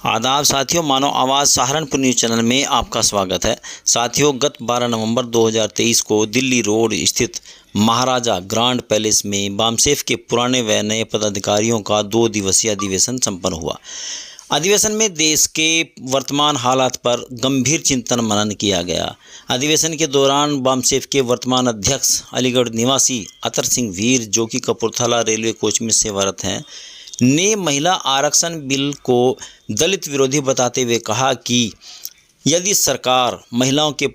आदाब साथियों, मानव आवाज़ सहारनपुर न्यूज़ चैनल में आपका स्वागत है। साथियों, गत 12 नवंबर 2023 को दिल्ली रोड स्थित महाराजा ग्रांड पैलेस में बामसेफ के पुराने व नए पदाधिकारियों का 2 दिवसीय अधिवेशन संपन्न हुआ। अधिवेशन में देश के वर्तमान हालात पर गंभीर चिंतन मनन किया गया। अधिवेशन के दौरान बामसेफ के वर्तमान अध्यक्ष अलीगढ़ निवासी अतर सिंह वीर, जो कि कपूरथला रेलवे कोच में सेवारत हैं, ने महिला आरक्षण बिल को दलित विरोधी बताते हुए कहा कि यदि सरकार महिलाओं के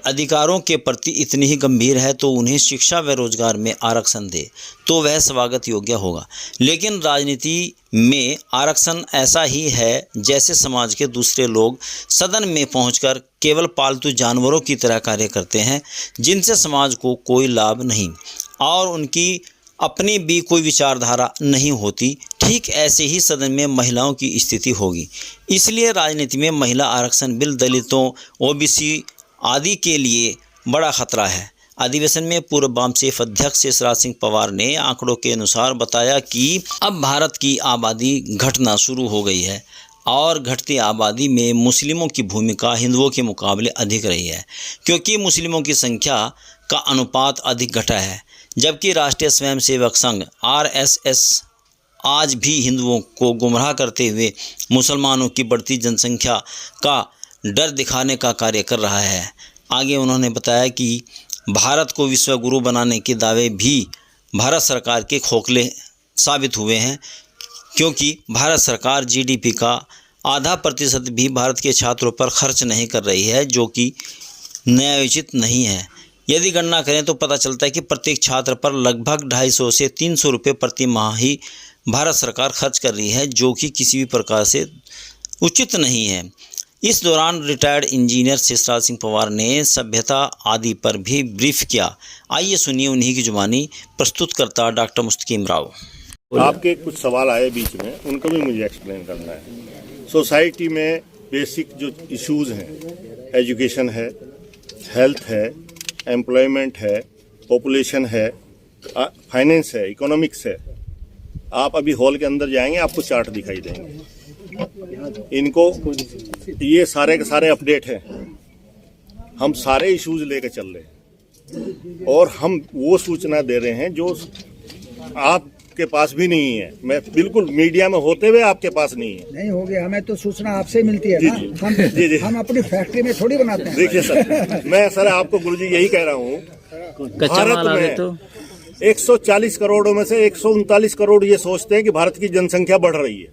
अधिकारों के प्रति इतनी ही गंभीर है तो उन्हें शिक्षा व रोजगार में आरक्षण दे तो वह स्वागत योग्य होगा। लेकिन राजनीति में आरक्षण ऐसा ही है जैसे समाज के दूसरे लोग सदन में पहुंचकर केवल पालतू जानवरों की तरह कार्य करते हैं, जिनसे समाज को कोई लाभ नहीं और उनकी अपनी भी कोई विचारधारा नहीं होती। ठीक ऐसे ही सदन में महिलाओं की स्थिति होगी। इसलिए राजनीति में महिला आरक्षण बिल दलितों, ओबीसी आदि के लिए बड़ा खतरा है। अधिवेशन में पूर्व बामसेफ अध्यक्ष शिवराज सिंह पवार ने आंकड़ों के अनुसार बताया कि अब भारत की आबादी घटना शुरू हो गई है और घटती आबादी में मुस्लिमों की भूमिका हिंदुओं के मुकाबले अधिक रही है, क्योंकि मुस्लिमों की संख्या का अनुपात अधिक घटा है। जबकि राष्ट्रीय स्वयंसेवक संघ RSS आज भी हिंदुओं को गुमराह करते हुए मुसलमानों की बढ़ती जनसंख्या का डर दिखाने का कार्य कर रहा है। आगे उन्होंने बताया कि भारत को विश्व गुरु बनाने के दावे भी भारत सरकार के खोखले साबित हुए हैं, क्योंकि भारत सरकार GDP का आधा प्रतिशत भी भारत के छात्रों पर खर्च नहीं कर रही है, जो कि न्यायोचित नहीं है। यदि गणना करें तो पता चलता है कि प्रत्येक छात्र पर लगभग 250 से 300 रुपये प्रति माह ही भारत सरकार खर्च कर रही है, जो कि किसी भी प्रकार से उचित नहीं है। इस दौरान रिटायर्ड इंजीनियर शिवराज सिंह पवार ने सभ्यता आदि पर भी ब्रीफ किया। आइए सुनिए उन्हीं की जुबानी प्रस्तुतकर्ता डॉक्टर मुस्तकीम राव। आपके कुछ सवाल आए बीच में, उनको भी मुझे एक्सप्लेन करना है। सोसाइटी में बेसिक जो इश्यूज हैं, एजुकेशन है, हेल्थ है, एम्प्लॉयमेंट है, पॉपुलेशन है, फाइनेंस है, इकोनॉमिक्स है। आप अभी हॉल के अंदर जाएंगे, आपको चार्ट दिखाई देंगे। इनको ये सारे के सारे अपडेट हैं। हम सारे इश्यूज लेकर चल रहे हैं और हम वो सूचना दे रहे हैं जो आपके पास भी नहीं है। मैं बिल्कुल मीडिया में होते हुए आपके पास नहीं है। नहीं हो गया, हमें तो सूचना आपसे मिलती है ना। जी। हम अपनी फैक्ट्री में थोड़ी बनाते हैं। देखिए सर, मैं सर आपको गुरुजी यही कह रहा हूँ, भारत में 140 करोड़ों में से 139 करोड़ ये सोचते हैं कि भारत की जनसंख्या बढ़ रही है,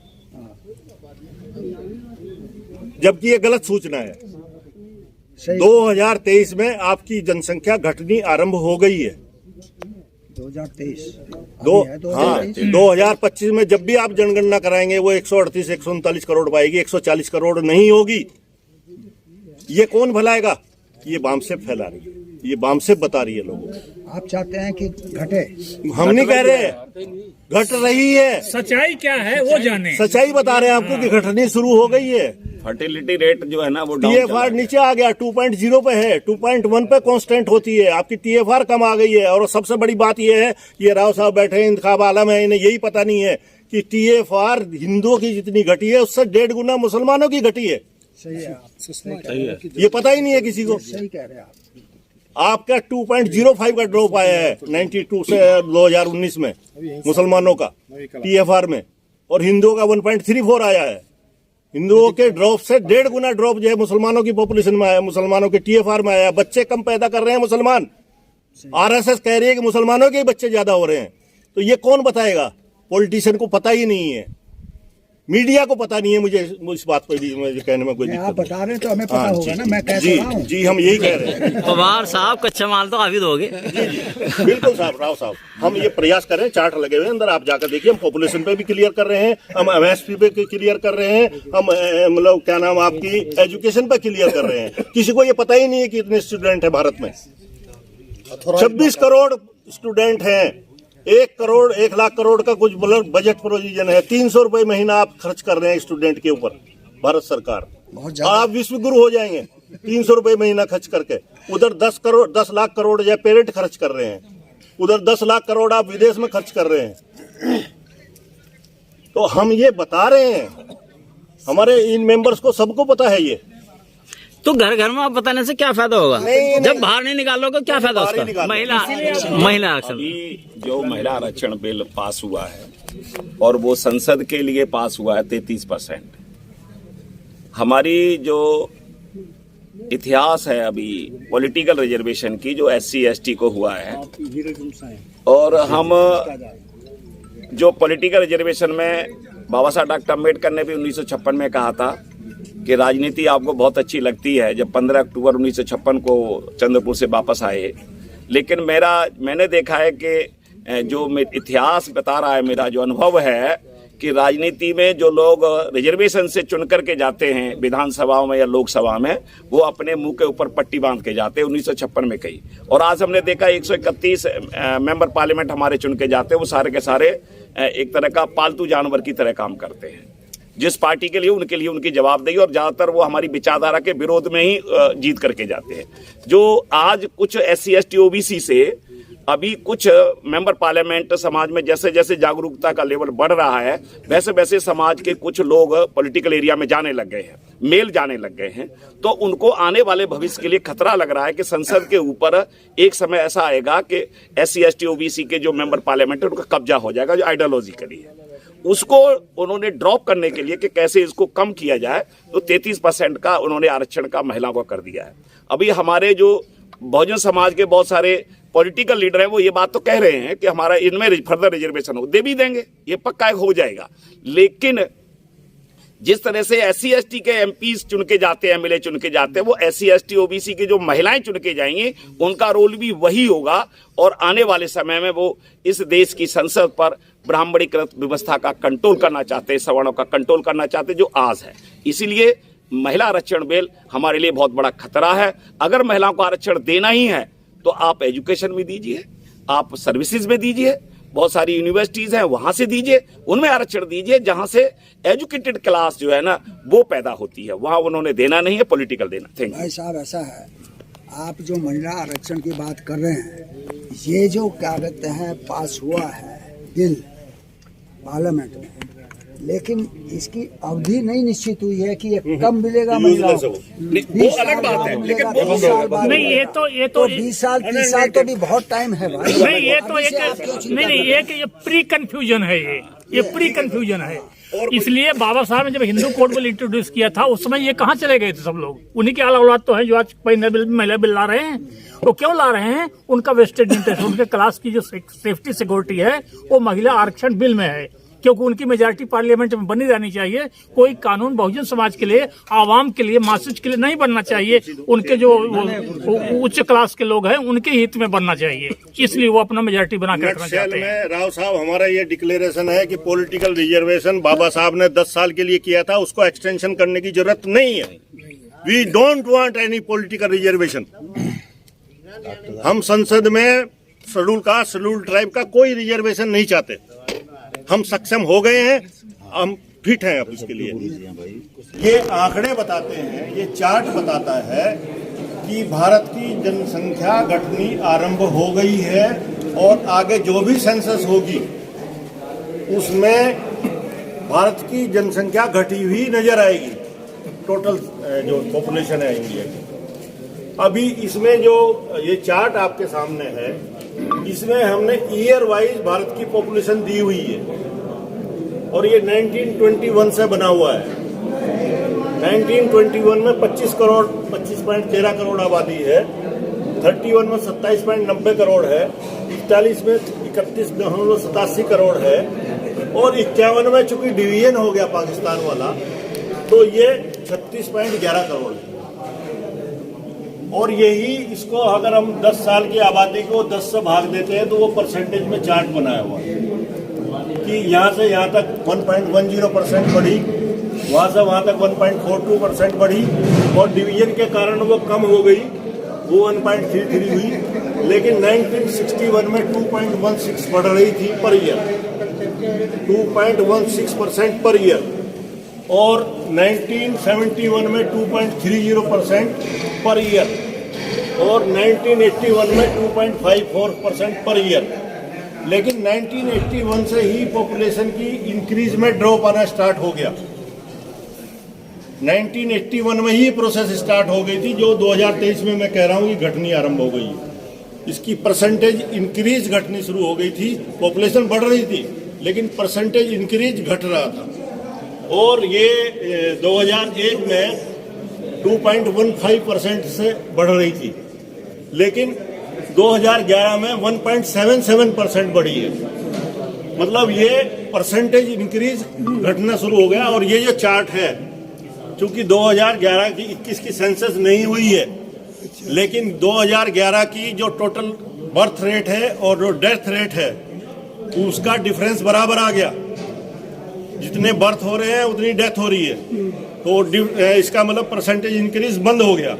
जबकि ये गलत सूचना है। 2023 में आपकी जनसंख्या घटनी आरंभ हो गई है। 2023 2025 में जब भी आप जनगणना कराएंगे वो 138 139 करोड़ पाएगी, 140 करोड़ नहीं होगी। ये कौन फैलाएगा? ये बामसेफ फैला रही है, ये बामसेफ बता रही है लोगों को। आप चाहते हैं कि घटे? हम नहीं कह रहे, घट रही है। सच्चाई क्या है वो जाने। सच्चाई बता रहे हैं आपको कि घटनी शुरू हो गई है। फर्टिलिटी रेट जो है ना वो TFR नीचे आ गया, 2.0 पे है, 2.1 पे कांस्टेंट होती है। आपकी TFR कम आ गई है। और सबसे बड़ी बात यह है, ये राव साहब बैठे इंतखाब आलम है, इन्हें यही पता नहीं है कि TFR हिंदुओं की जितनी घटी है उससे 1.5 गुना मुसलमानों की घटी है। सही है, ये पता ही नहीं है किसी को। सही कह रहे हैं आप। आपका 2.05 का ड्रॉप आया है 92 से 2019 में मुसलमानों का TFR में, और हिंदुओं का 1.34 आया है। हिंदुओं के ड्रॉप से 1.5 गुना ड्रॉप जो है मुसलमानों की पॉपुलेशन में आया, मुसलमानों के TFR में आया। बच्चे कम पैदा कर रहे हैं मुसलमान। RSS कह रही है कि मुसलमानों के बच्चे ज्यादा हो रहे हैं। तो ये कौन बताएगा? पॉलिटिशियन को पता ही नहीं है, मीडिया को पता नहीं है। मुझे इस बात पर भी मुझे कहने में कोई दिक्कत आप बता रहे हैं तो हमें पता होगा ना। मैं कह रहा हूं। जी, हम यही कह रहे हैं। पवार साहब, कच्चा माल तो हावी दोगे। जी, बिल्कुल साहब, राव साहब, हम ये प्रयास कर रहे हैं। चार्ट लगे हुए हैं अंदर, आप जाकर देखिए। हम पॉपुलेशन पे भी क्लियर कर रहे हैं, हम MSP पे क्लियर कर रहे हैं, हम मतलब क्या नाम आपकी एजुकेशन पे क्लियर कर रहे हैं। किसी को ये पता ही नहीं है कि इतने स्टूडेंट है भारत में। 26 करोड़ स्टूडेंट हैं। 1 लाख करोड़ का कुछ बजट प्रोविजन है। 300 रुपए महीना आप खर्च कर रहे हैं स्टूडेंट के ऊपर, भारत सरकार। आप विश्व गुरु हो जाएंगे 300 रुपए महीना खर्च करके। उधर 10 लाख करोड़ या पेरेंट खर्च कर रहे हैं, उधर 10 लाख करोड़ आप विदेश में खर्च कर रहे हैं। तो हम ये बता रहे हैं, हमारे इन मेंबर्स को सबको पता है ये। तो घर घर में आप बताने से क्या फायदा होगा? जब बाहर नहीं निकालोगे क्या फायदा उसका? महिला आरक्षण, अभी जो महिला आरक्षण बिल पास हुआ है और वो संसद के लिए पास हुआ है 33%। हमारी जो इतिहास है अभी पॉलिटिकल रिजर्वेशन की, जो SC ST को हुआ है, और हम जो पॉलिटिकल रिजर्वेशन में बाबा साहब डॉक्टर अम्बेडकर ने भी 1956 में कहा था कि राजनीति आपको बहुत अच्छी लगती है, जब 15 अक्टूबर 1956 को चंद्रपुर से वापस आए। लेकिन मैंने देखा है कि जो इतिहास बता रहा है, मेरा जो अनुभव है कि राजनीति में जो लोग रिजर्वेशन से चुन करके जाते हैं विधानसभा में या लोकसभा में, वो अपने मुंह के ऊपर पट्टी बांध के जाते हैं 1956 में कई। और आज हमने देखा 131 मेंबर पार्लियामेंट हमारे चुन के जाते हैं, वो सारे के सारे एक तरह का पालतू जानवर की तरह काम करते हैं। जिस पार्टी के लिए उनकी जवाबदेही, और ज़्यादातर वो हमारी विचारधारा के विरोध में ही जीत करके जाते हैं। जो आज कुछ SC ST OBC से अभी कुछ मेंबर पार्लियामेंट समाज में जैसे जैसे जागरूकता का लेवल बढ़ रहा है, वैसे वैसे समाज के कुछ लोग पॉलिटिकल एरिया में जाने लग गए हैं, मेल जाने लग गए हैं। तो उनको आने वाले भविष्य के लिए खतरा लग रहा है कि संसद के ऊपर एक समय ऐसा आएगा कि SC ST OBC के जो मेंबर पार्लियामेंट है उनका कब्जा हो जाएगा, जो आइडियोलॉजिकली है। उसको उन्होंने ड्रॉप करने के लिए कि कैसे इसको कम किया जाए, तो 33% का उन्होंने आरक्षण का महिलाओं को कर दिया है। अभी हमारे जो बहुजन समाज के बहुत सारे पॉलिटिकल लीडर हैं, वो ये बात तो कह रहे हैं कि हमारा इनमें फर्दर रिजर्वेशन हो, दे भी देंगे, ये पक्का हो जाएगा। लेकिन जिस तरह से SC ST के MPs चुन के जाते हैं, MLA चुन के जाते हैं, वो SC ST OBC की जो महिलाएं चुन के जाएंगी, उनका रोल भी वही होगा। और आने वाले समय में वो इस देश की संसद पर ब्राह्मणीकृत व्यवस्था का कंट्रोल करना चाहते हैं, सवर्णों का कंट्रोल करना चाहते हैं, जो आज है। इसीलिए महिला आरक्षण बिल हमारे लिए बहुत बड़ा खतरा है। अगर महिलाओं को आरक्षण देना ही है तो आप एजुकेशन में दीजिए, आप सर्विसेज में दीजिए, बहुत सारी यूनिवर्सिटीज हैं वहां से दीजिए, उनमें आरक्षण दीजिए, जहां से एजुकेटेड क्लास जो है ना वो पैदा होती है। वहां उन्होंने देना नहीं है, पॉलिटिकल देना। थैंक यू भाई साहब, ऐसा है, आप जो महिला आरक्षण की बात कर रहे हैं, ये जो क्या कहते हैं पास हुआ है बिल पार्लियामेंट में, लेकिन इसकी अवधि नहीं निश्चित हुई है कि ये कब मिलेगा महिलाओं को। वो अलग बात है, लेकिन नहीं, ये तो 20 साल 30 साल तो भी बहुत टाइम है भाई। नहीं, ये तो एक ये प्री कंफ्यूजन है, ये प्री कंफ्यूजन है। इसलिए बाबा साहब ने जब हिंदू कोड बिल इंट्रोड्यूस किया था, उस समय ये कहाँ चले गए थे सब लोग? उन्हीं के औलाद तो हैं जो आज महिला बिल ला रहे हैं। वो क्यों ला रहे हैं? उनका वेस्टेड इंटरेस्ट, उनके क्लास की जो सेफ्टी सिक्योरिटी है वो महिला आरक्षण बिल में है, क्योंकि उनकी मेजॉरिटी पार्लियामेंट में बनी रहनी चाहिए। कोई कानून बहुजन समाज के लिए, आवाम के लिए, मासेज के लिए नहीं बनना चाहिए। उनके जो उच्च क्लास के लोग हैं उनके हित में बनना चाहिए, इसलिए वो अपना मेजॉरिटी बना कर रखना चाहते हैं। राव साहब, हमारा ये डिक्लेरेशन है कि पॉलिटिकल रिजर्वेशन बाबा साहब ने 10 साल के लिए किया था, उसको एक्सटेंशन करने की जरूरत नहीं है। We don't want any political reservation. हम संसद में शेड्यूल कास्ट, शेड्यूल ट्राइब का कोई रिजर्वेशन नहीं चाहते। हम सक्षम हो गए हैं, हम फिट हैं अब इसके लिए। ये आंकड़े बताते हैं, ये चार्ट बताता है कि भारत की जनसंख्या घटनी आरंभ हो गई है, और आगे जो भी सेंसस होगी उसमें भारत की जनसंख्या घटी हुई नजर आएगी। टोटल जो पॉपुलेशन है इंडिया की, अभी इसमें जो ये चार्ट आपके सामने है, इसमें हमने ईयर वाइज भारत की पॉपुलेशन दी हुई है, और ये 1921 से बना हुआ है। 1921 में 25.13 करोड़ आबादी है, 31 में 27.90 करोड़ है, 41 में 31.87 करोड़ है, और 51 में चूंकि डिवीजन हो गया पाकिस्तान वाला, तो ये 36.11 करोड़ है। और यही इसको अगर हम 10 साल की आबादी को 10 से भाग देते हैं तो वो परसेंटेज में चार्ट बनाया हुआ है कि यहाँ से यहाँ तक 1.10% बढ़ी, वहाँ से वहाँ तक 1.42% बढ़ी, और डिवीजन के कारण वो कम हो गई, वो 1.33 हुई। लेकिन 1961 में 2.16 बढ़ रही थी पर ईयर, 2.16% पर ईयर, और 1971 में 2.30% पर ईयर, और 1981 में 2.54% पर ईयर। लेकिन 1981 से ही पॉपुलेशन की इंक्रीज में ड्रॉप आना स्टार्ट हो गया। 1981 में ही प्रोसेस स्टार्ट हो गई थी, जो 2023 में मैं कह रहा हूँ कि घटनी आरंभ हो गई है। इसकी परसेंटेज इंक्रीज घटनी शुरू हो गई थी। पॉपुलेशन बढ़ रही थी लेकिन परसेंटेज इंक्रीज घट रहा था, और ये 2001 में 2.15% से बढ़ रही थी, लेकिन 2011 में 1.77% बढ़ी है। मतलब ये परसेंटेज इंक्रीज घटना शुरू हो गया। और ये जो चार्ट है, चूंकि 2011 की 21 की सेंसस नहीं हुई है, लेकिन 2011 की जो टोटल बर्थ रेट है और जो डेथ रेट है उसका डिफरेंस बराबर आ गया। जितने बर्थ हो रहे हैं उतनी डेथ हो रही है, तो इसका मतलब परसेंटेज इंक्रीज बंद हो गया।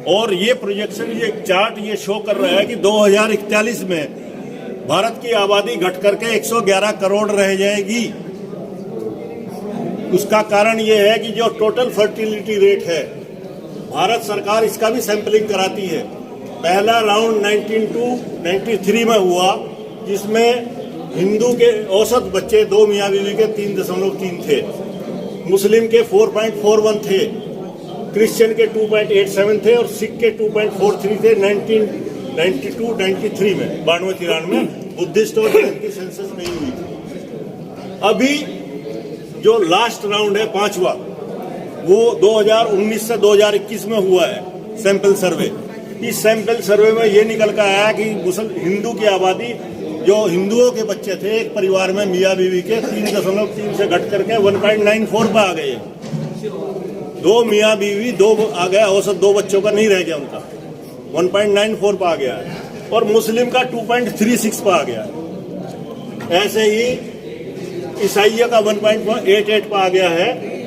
और ये प्रोजेक्शन, ये चार्ट ये शो कर रहा है कि 2041 में भारत की आबादी घट करके 111 करोड़ रह जाएगी। उसका कारण ये है कि जो टोटल फर्टिलिटी रेट है, भारत सरकार इसका भी सैंपलिंग कराती है। पहला राउंड 1993 में हुआ, जिसमें हिंदू के औसत बच्चे 2 मियाँ बीवी के 3.3 थे, मुस्लिम के 4.41 थे, क्रिश्चियन के 2.87 थे और सिख के 2.43 थे 1992-93 में, 92-93 में। बुद्धिस्ट और जैन की सेंसस नहीं हुई थी। अभी जो लास्ट राउंड है, 5वां, वो 2019 से 2021 में हुआ है सैंपल सर्वे। इस सैंपल सर्वे में ये निकल कर आया कि हिंदू की आबादी, जो हिंदुओं के बच्चे थे एक परिवार में मियाँ बीवी के, 3.3 से घट करके 1.94 पर आ गए। 2 मियाँ बीवी 2 आ गया, औसत 2 बच्चों का नहीं रह गया, उनका 1.94 पर आ गया है। और मुस्लिम का 2.36 पर आ गया है। ऐसे ही ईसाइयों का 1.88 पर आ गया है,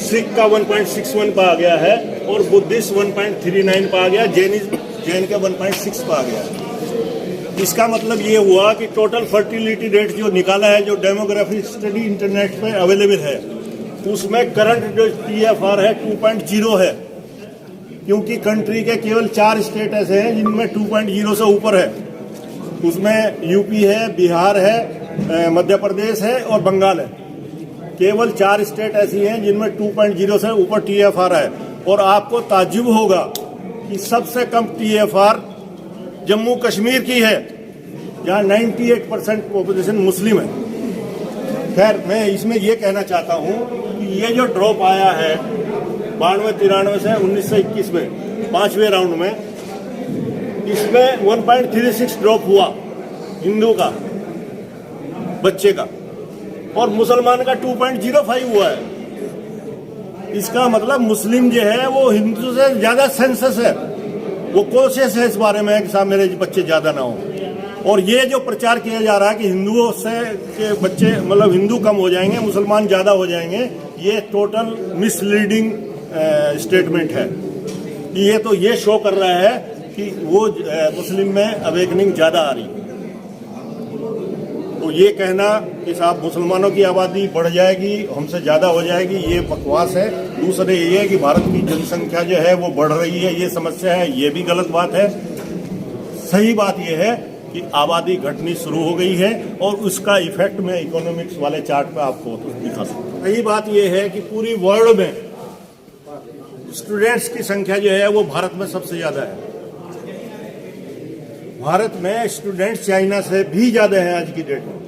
सिख का 1.61 पर आ गया है और बुद्धिस्ट 1.39 पर आ गया, जैन का 1.6 पर आ गया है। इसका मतलब ये हुआ कि टोटल फर्टिलिटी रेट जो निकाला है, जो डेमोग्राफिक स्टडी इंटरनेट पे अवेलेबल है, उसमें करंट जो TFR है 2.0 है, क्योंकि कंट्री के केवल 4 स्टेट ऐसे हैं जिनमें 2.0 से ऊपर है। उसमें यूपी है, बिहार है, मध्य प्रदेश है और बंगाल है। केवल 4 स्टेट ऐसी हैं जिनमें 2.0 से ऊपर TFR है। और आपको ताज्जुब होगा कि सबसे कम TFR जम्मू कश्मीर की है, जहाँ 98% पॉपुलेशन मुस्लिम है। खैर, मैं इसमें यह कहना चाहता हूँ कि ये जो ड्रॉप आया है 92-93 से 19 से 21 में 5वें राउंड में, इसमें 1.36 ड्रॉप हुआ हिंदू का बच्चे का, और मुसलमान का 2.05 हुआ है। इसका मतलब मुस्लिम जो है वो हिंदू से ज्यादा सेंसस है, वो कोशिश है इस बारे में कि साहब मेरे बच्चे ज्यादा ना हो। और ये जो प्रचार किया जा रहा है कि हिंदुओं से के बच्चे, मतलब हिंदू कम हो जाएंगे, मुसलमान ज्यादा हो जाएंगे, ये टोटल मिसलीडिंग स्टेटमेंट है। ये तो ये शो कर रहा है कि वो मुस्लिम में अवेकनिंग ज्यादा आ रही है। तो ये कहना कि साहब मुसलमानों की आबादी बढ़ जाएगी, हमसे ज़्यादा हो जाएगी, ये बकवास है। दूसरे ये है कि भारत की जनसंख्या जो है वो बढ़ रही है, ये समस्या है, ये भी गलत बात है। सही बात ये है कि आबादी घटनी शुरू हो गई है और उसका इफेक्ट मैं इकोनॉमिक्स वाले चार्ट पे आपको दिखा सकता हूँ। सही बात ये है कि पूरी वर्ल्ड में स्टूडेंट्स की संख्या जो है वो भारत में सबसे ज़्यादा है। भारत में स्टूडेंट्स चाइना से भी ज़्यादा है आज की डेट में।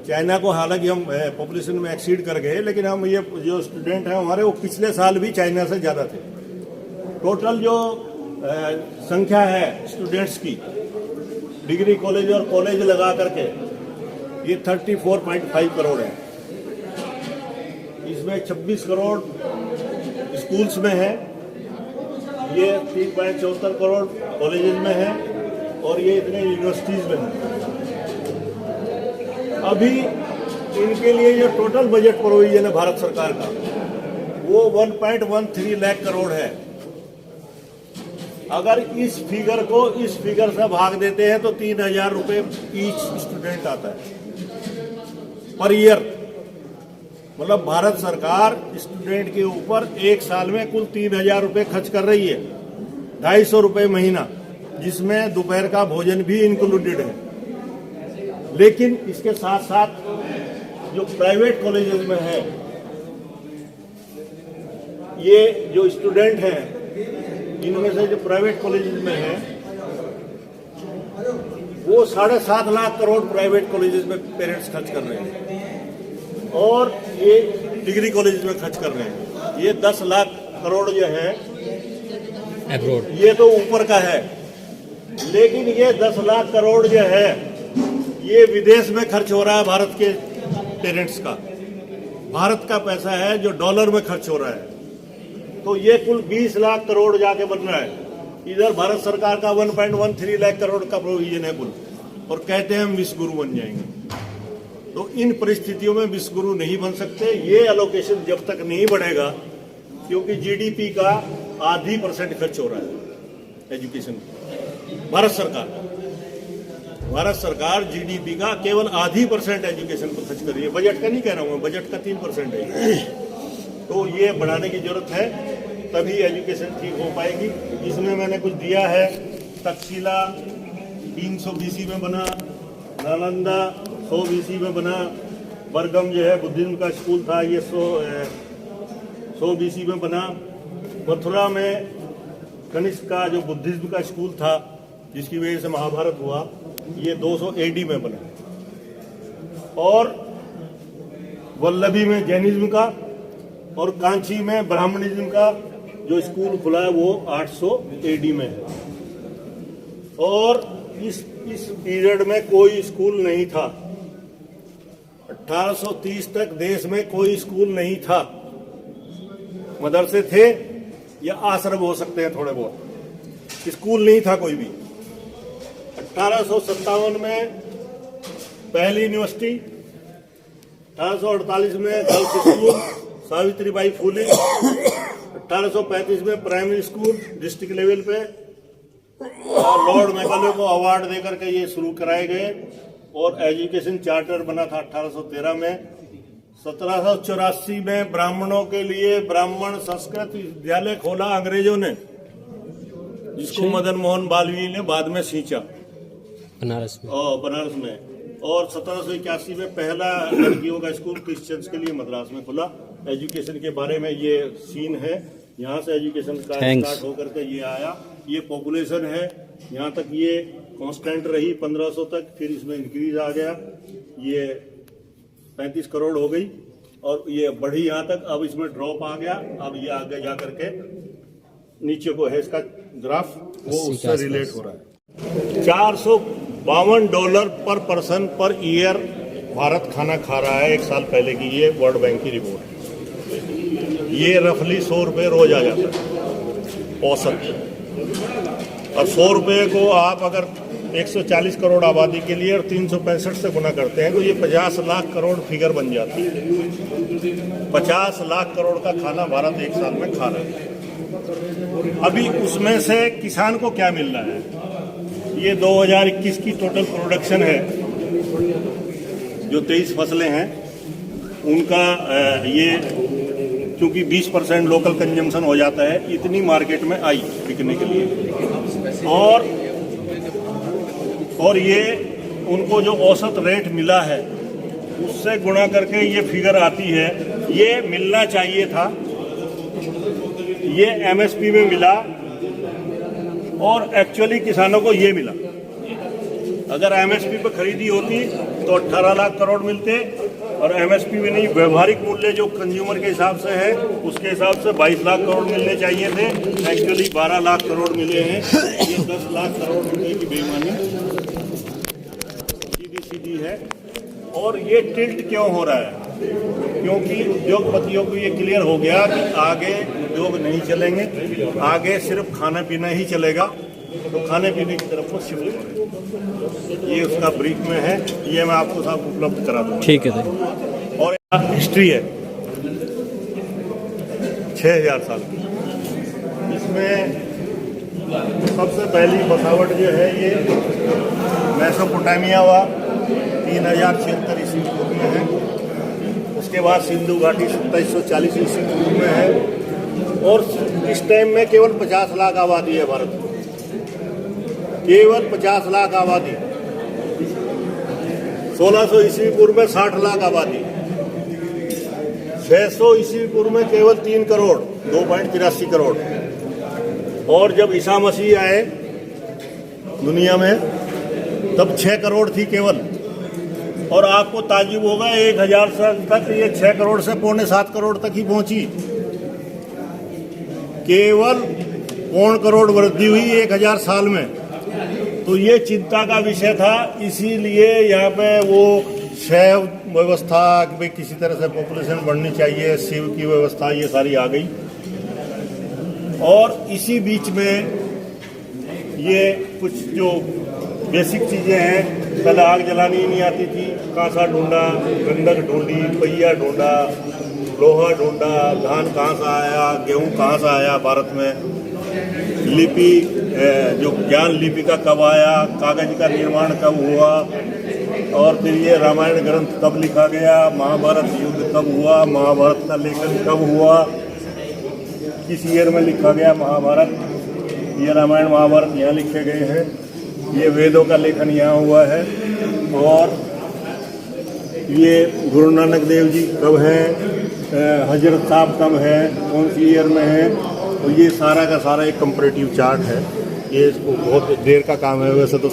चाइना को हालांकि हम पॉपुलेशन में एक्सीड कर गए, लेकिन हम ये जो स्टूडेंट हैं हमारे, वो पिछले साल भी चाइना से ज़्यादा थे। टोटल जो संख्या है स्टूडेंट्स की, डिग्री कॉलेज और कॉलेज लगा करके, ये 34.5 करोड़ है। इसमें 26 करोड़ स्कूल्स में है, ये 3.74 करोड़ कॉलेजेस में है और ये इतने यूनिवर्सिटीज में है। अभी इनके लिए जो टोटल बजट प्रोविजन है भारत सरकार का, वो 1.13 लाख करोड़ है। अगर इस फिगर को इस फिगर से भाग देते हैं तो 3,000 रुपये ईच स्टूडेंट आता है पर ईयर। मतलब भारत सरकार स्टूडेंट के ऊपर एक साल में कुल 3,000 रुपये खर्च कर रही है, 250 रुपये महीना, जिसमें दोपहर का भोजन भी इंक्लूडेड है। लेकिन इसके साथ साथ जो प्राइवेट कॉलेजेस में है ये जो स्टूडेंट हैं इनमें से जो प्राइवेट कॉलेजेस में हैं वो 7.5 लाख करोड़ प्राइवेट कॉलेजेस में पेरेंट्स खर्च कर रहे हैं और ये डिग्री कॉलेज में खर्च कर रहे हैं। ये 10 लाख करोड़ जो है एब्रोड, ये तो ऊपर का है, लेकिन ये 10 लाख करोड़ जो है ये विदेश में खर्च हो रहा है भारत के पेरेंट्स का। भारत का पैसा है जो डॉलर में खर्च हो रहा है, तो ये कुल 20 लाख करोड़ जाके बन रहा है। इधर भारत सरकार का 1.13 लाख करोड़ का प्रोविजन है कुल, और कहते हैं हम विश्व गुरु बन जाएंगे। तो इन परिस्थितियों में विश्व गुरु नहीं बन सकते। ये एलोकेशन जब तक नहीं बढ़ेगा, क्योंकि जीडीपी का 0.5% खर्च हो रहा है एजुकेशन। भारत सरकार जीडीपी का केवल 0.5% एजुकेशन पर खर्च कर रही है। बजट का नहीं कह रहा हूं मैं, बजट का 3% है। तो ये बढ़ाने की जरूरत है, तभी एजुकेशन ठीक हो पाएगी। इसमें मैंने कुछ दिया है। तक्षशिला 300 BC में बना, नालंदा 100 BC में बना, बरगम जो है बुद्धिज्म का स्कूल था, ये 100 BC में बना। मथुरा में कनिष्क का जो बुद्धिज्म का स्कूल था जिसकी वजह से महाभारत हुआ, ये 200 AD में बना। और वल्लभी में जैनिज्म का और कांची में ब्राह्मणिज्म का जो स्कूल खुला है वो 800 AD में है। और इस पीरियड में कोई स्कूल नहीं था। 1830 तक देश में कोई स्कूल नहीं था। मदरसे थे या आश्रम हो सकते हैं थोड़े बहुत, स्कूल नहीं था कोई भी। 1857 में पहली यूनिवर्सिटी, 1848 में गर्ल्स स्कूल सावित्रीबाई फुले, 1835 में प्राइमरी स्कूल डिस्ट्रिक्ट लेवल पे लॉर्ड मैकाले को अवार्ड देकर के ये शुरू कराए गए। और एजुकेशन चार्टर बना था 1813 में। 1784 में ब्राह्मणों के लिए ब्राह्मण संस्कृत विद्यालय खोला अंग्रेजों ने, जिसको मदन मोहन मालवीय ने बाद में सींचा बनारस में। बनारस में। और 1781 में पहला लड़कियों का स्कूल क्रिश्चियंस के लिए मद्रास में खुला। एजुकेशन के बारे में ये सीन है, यहाँ से एजुकेशन का स्टार्ट होकर के ये आया। ये पॉपुलेशन है, यहाँ तक ये कांस्टेंट रही 1500 तक, फिर इसमें इंक्रीज आ गया, ये 35 करोड़ हो गई और ये बढ़ी यहाँ तक। अब इसमें ड्रॉप आ गया, अब ये आगे जा करके नीचे को है इसका ग्राफ, वो उससे रिलेट हो रहा है। $452 पर पर्सन पर ईयर भारत खाना खा रहा है एक साल पहले की, ये वर्ल्ड बैंक की रिपोर्ट है। ये रफली 100 रुपये रोज आ जाता है औसत। और 100 रुपये को आप अगर 140 करोड़ आबादी के लिए और 365 से गुना करते हैं तो ये 50 लाख करोड़ फिगर बन जाती है। 50 लाख करोड़ का खाना भारत एक साल में खा रहा है। अभी उसमें से किसान को क्या मिल रहा है? ये 2021 की टोटल प्रोडक्शन है, जो 23 फसलें हैं उनका ये क्योंकि 20% लोकल कंजम्पशन हो जाता है, इतनी मार्केट में आई बिकने के लिए। और ये उनको जो औसत रेट मिला है उससे गुणा करके ये फिगर आती है। ये मिलना चाहिए था, ये MSP में मिला और एक्चुअली किसानों को ये मिला। अगर MSP पे खरीदी होती तो 18 लाख करोड़ मिलते, और MSP में नहीं, व्यवहारिक मूल्य जो कंज्यूमर के हिसाब से है उसके हिसाब से 22 लाख करोड़ मिलने चाहिए थे, एक्चुअली 12 लाख करोड़ मिले हैं। ये 10 लाख करोड़ रुपए की बेईमानी सीधी है। और ये टिल्ट क्यों हो रहा है? क्योंकि उद्योगपतियों को ये क्लियर हो गया कि आगे उद्योग नहीं चलेंगे, आगे सिर्फ खाना पीना ही चलेगा, तो खाने पीने की तरफ को शिफ्ट करें। ये उसका ब्रीफ में है, ये मैं आपको साथ उपलब्ध करा दूंगा। ठीक है। और हिस्ट्री है 6000 साल की। इसमें सबसे पहली बसावट जो है ये मेसोपोटामिया हुआ 3076 ईस्वी पूर्व में है। उसके बाद सिंधु घाटी 2740 ईस्वी पूर्व में है। और इस टाइम में केवल 50 लाख आबादी है भारत में, केवल 50 लाख आबादी। 1600 ईस्वी पूर्व में 60 लाख आबादी, 600 ईस्वी पूर्व में केवल 3 करोड़ 2.83 करोड़, और जब ईसा मसीह आए दुनिया में तब 6 करोड़ थी केवल। और आपको ताज्जुब होगा 1000 साल तक ये 6 करोड़ से 6.25 करोड़ तक ही पहुंची। केवल 1 करोड़ वृद्धि हुई 1000 साल में। तो ये चिंता का विषय था, इसीलिए यहाँ पे वो शैव व्यवस्था कि भाई किसी तरह से पॉपुलेशन बढ़नी चाहिए, शिव की व्यवस्था, ये सारी आ गई। और इसी बीच में ये कुछ जो बेसिक चीज़ें हैं, पहले आग जलानी ही नहीं आती थी, कांसा ढूंढा, गंधक ढूंढी, पहिया ढूंढा, लोहा ढूंढा, धान कहाँ से आया, गेहूँ कहाँ से आया भारत में, लिपि जो ज्ञान लिपि का कब आया, कागज का निर्माण कब हुआ, और फिर ये रामायण ग्रंथ कब लिखा गया, महाभारत युद्ध कब हुआ, महाभारत का लेखन कब हुआ, किस ईयर में लिखा गया महाभारत, ये रामायण महाभारत यहाँ लिखे गए हैं, ये वेदों का लेखन यहाँ हुआ है। और ये गुरु नानक देव जी कब हैं, हजरत साहब कब है, कौन सी ईयर में है, तो ये सारा का सारा एक कंपैरेटिव चार्ट है। ये बहुत देर का काम है वैसे तो